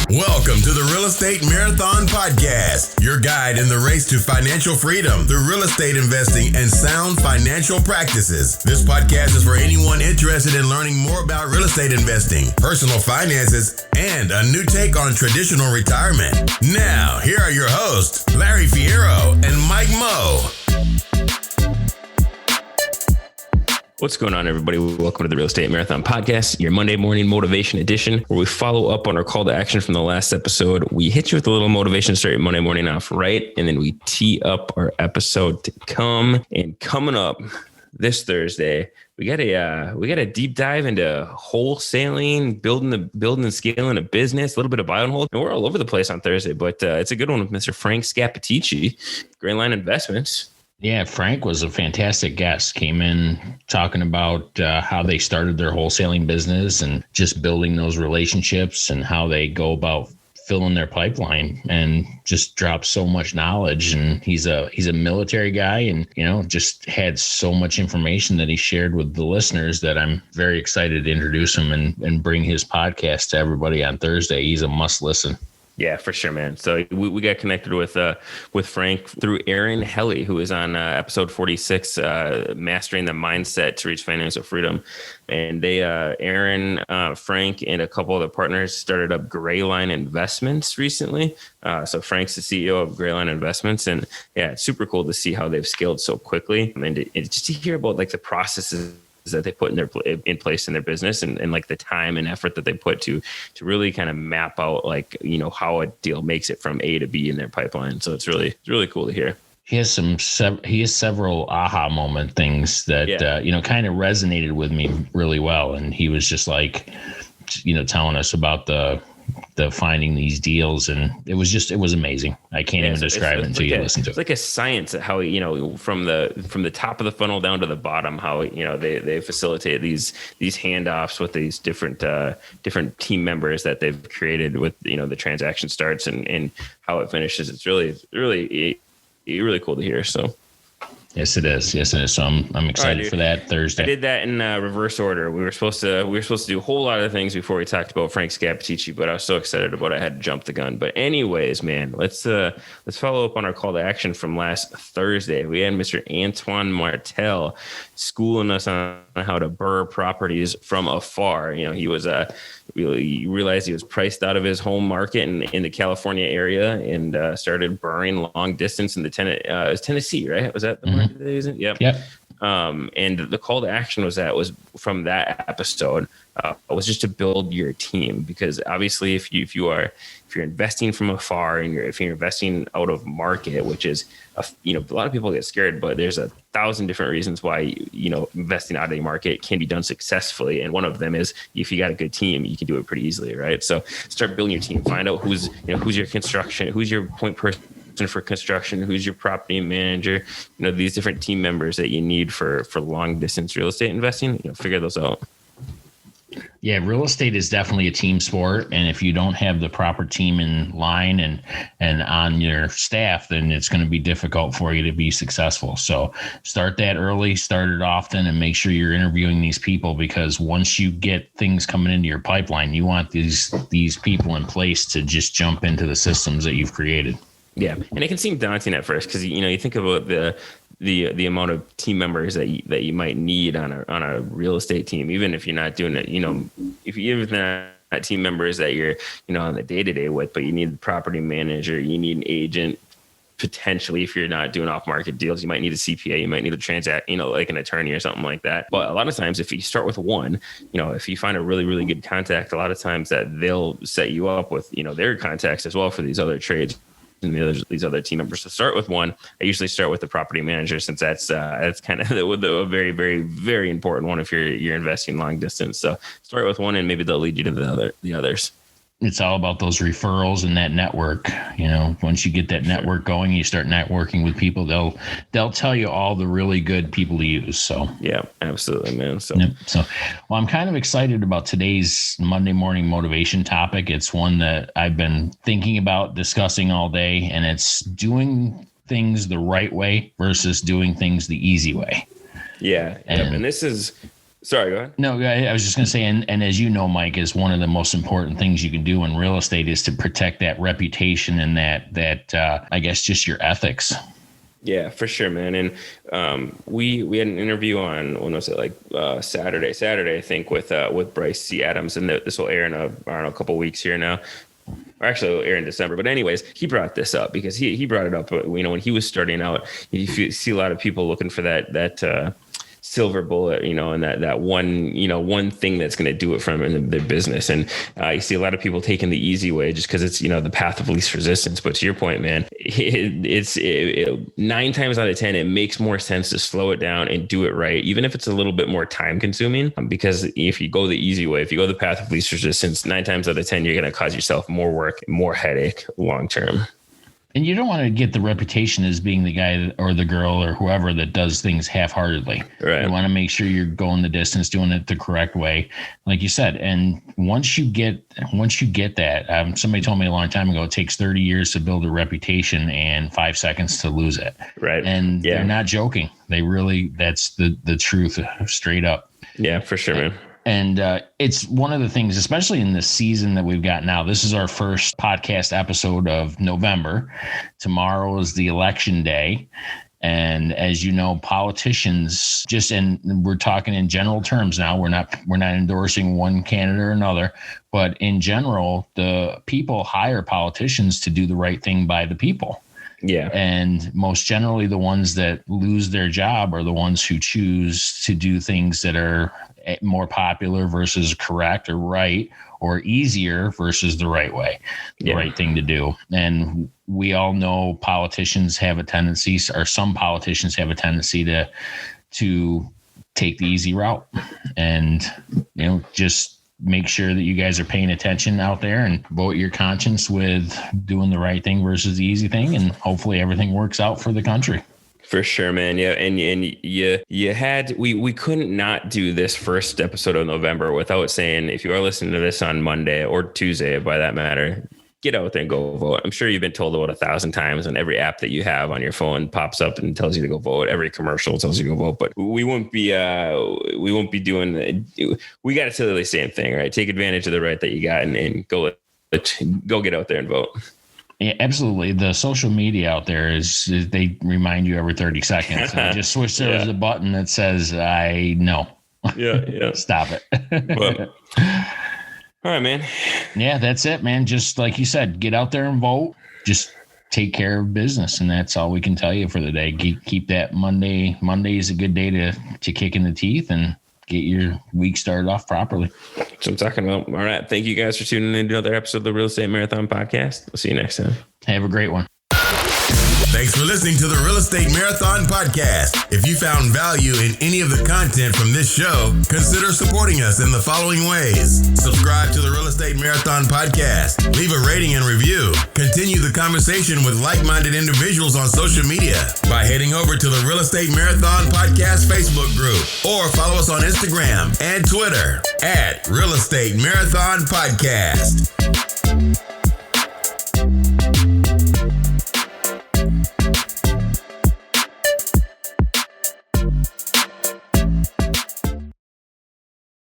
Welcome to the Real Estate Marathon Podcast, your guide in the race to financial freedom through real estate investing and sound financial practices. This podcast is for anyone interested in learning more about real estate investing, personal finances, and a new take on traditional retirement. Now, here are your hosts, Larry Fierro and Mike Moe. What's going on, everybody? Welcome to the Real Estate Marathon Podcast, your Monday morning motivation edition, where we follow up on our call to action from the last episode. We hit you with a little motivation to start your Monday morning off right, and then we tee up our episode to come. And coming up this Thursday, we got a deep dive into wholesaling, building and scaling a business, a little bit of buy and hold. And we're all over the place on Thursday, but it's a good one with Mr. Frank Scappaticci, Grayline Investments. Yeah, Frank was a fantastic guest. Came in talking about how they started their wholesaling business and just building those relationships and how they go about filling their pipeline, and just dropped so much knowledge. And he's a military guy, and just had so much information that he shared with the listeners that I'm very excited to introduce him and bring his podcast to everybody on Thursday. He's a must listen. Yeah, for sure, man. So we got connected with Frank through Aaron Helly, who is on episode 46, Mastering the Mindset to Reach Financial Freedom. And they, Aaron, Frank, and a couple of the partners started up Grayline Investments recently. So Frank's the CEO of Grayline Investments. And yeah, it's super cool to see how they've scaled so quickly. And just to hear about like the processes that they put in place in their business, and like the time and effort that they put to really kind of map out how a deal makes it from A to B in their pipeline. So it's really cool to hear. He has several aha moment things that kind of resonated with me really well. And he was just like, telling us about the finding these deals, and it was amazing. I can't even describe it until you listen to it. It's like a science at how from the top of the funnel down to the bottom, how they facilitate these handoffs with these different team members that they've created with the transaction starts and how it finishes. It's really cool to hear. So. Yes, it is. So I'm excited for that Thursday. I did that in reverse order. We were supposed to do a whole lot of things before we talked about Frank Scappaticci, but I was so excited about it, I had to jump the gun. But anyways, man, let's follow up on our call to action from last Thursday. We had Mr. Antoine Martel schooling us on how to burr properties from afar. He was he realized he was priced out of his home market in the California area, and started burring long distance in the Tennessee, right? Was that the market that he was in? Yep. And the call to action was from that episode was just to build your team, because obviously if you're investing from afar, and if you're investing out of market, which is a lot of people get scared, but there's 1,000 different reasons why investing out of a market can be done successfully, and one of them is if you got a good team, you can do it pretty easily, right? So start building your team. Find out who's your construction, who's your point person for construction, who's your property manager, these different team members that you need for long distance real estate investing. Figure those out. Yeah, real estate is definitely a team sport, and if you don't have the proper team in line and on your staff, then it's going to be difficult for you to be successful. So start that early, start it often, and make sure you're interviewing these people, because once you get things coming into your pipeline, you want these people in place to just jump into the systems that you've created. Yeah, and it can seem daunting at first, because you think about the amount of team members that you might need on a real estate team, even if you're not doing it. If you're not team members that you're on the day-to-day with, but you need the property manager, you need an agent. Potentially, if you're not doing off-market deals, you might need a CPA, you might need a transact, like an attorney or something like that. But a lot of times, if you start with one, if you find a really, really good contact, a lot of times that they'll set you up with, their contacts as well for these other trades and these other team members. To start with one, I usually start with the property manager, since that's kind of a very, very, very important one if you're investing long distance. So start with one, and maybe they'll lead you to the others. It's all about those referrals and that network. Once you get that network going, you start networking with people, they'll tell you all the really good people to use. So yeah, absolutely, man. So well, I'm kind of excited about today's Monday morning motivation topic. It's one that I've been thinking about discussing all day, and it's doing things the right way versus doing things the easy way. Yeah. And this is Sorry, go ahead. No, I was just going to say, and as you know, Mike, is one of the most important things you can do in real estate is to protect that reputation and that I guess just your ethics. Yeah, for sure, man. And we had an interview on, when was it, like Saturday, I think, with Bryce C. Adams, and this will air in a couple weeks here now. Or actually, it'll air in December. But anyways, he brought this up because he brought it up. When he was starting out, you see a lot of people looking for that silver bullet, and that one thing that's going to do it from in their business. And you see a lot of people taking the easy way just because it's, the path of least resistance. But to your point, man, it's 9 times out of 10, it makes more sense to slow it down and do it right, even if it's a little bit more time consuming, because if you go the easy way, if you go the path of least resistance, 9 times out of 10, you're going to cause yourself more work, more headache long term. And you don't want to get the reputation as being the guy or the girl or whoever that does things half-heartedly. Right. You want to make sure you're going the distance, doing it the correct way, like you said. And once you get that, somebody told me a long time ago, it takes 30 years to build a reputation and 5 seconds to lose it. Right. And they're not joking. They really, that's the truth, straight up. Yeah, for sure, man. And it's one of the things, especially in the season that we've got now. This is our first podcast episode of November. Tomorrow is the election day. And as you know, politicians and we're talking in general terms now, we're not endorsing one candidate or another, but in general, the people hire politicians to do the right thing by the people. Yeah. And most generally, the ones that lose their job are the ones who choose to do things that are more popular versus correct or right, or easier versus the right way, the right thing to do. And we all know politicians have a tendency, or some politicians have a tendency to take the easy route. And, just make sure that you guys are paying attention out there and vote your conscience with doing the right thing versus the easy thing. And hopefully everything works out for the country. For sure, man. Yeah. And you had, we couldn't not do this first episode of November without saying, if you are listening to this on Monday or Tuesday, by that matter, get out there and go vote. I'm sure you've been told about 1,000 times, and every app that you have on your phone pops up and tells you to go vote. Every commercial tells you to go vote, but we won't be doing, we got to tell you the same thing, right? Take advantage of the right that you got and go get out there and vote. Yeah, absolutely. The social media out there they remind you every 30 seconds. I just wish there was a button that says, I know. Yeah. Stop it. Well, all right, man. Yeah, that's it, man. Just like you said, get out there and vote. Just take care of business. And that's all we can tell you for the day. Keep that Monday. Monday is a good day to kick in the teeth and get your week started off properly. That's what I'm talking about. All right. Thank you guys for tuning in to another episode of the Real Estate Marathon Podcast. We'll see you next time. Have a great one. Thanks for listening to the Real Estate Marathon Podcast. If you found value in any of the content from this show, consider supporting us in the following ways. Subscribe to the Real Estate Marathon Podcast. Leave a rating and review. Continue the conversation with like-minded individuals on social media by heading over to the Real Estate Marathon Podcast Facebook group, or follow us on Instagram and Twitter at Real Estate Marathon Podcast.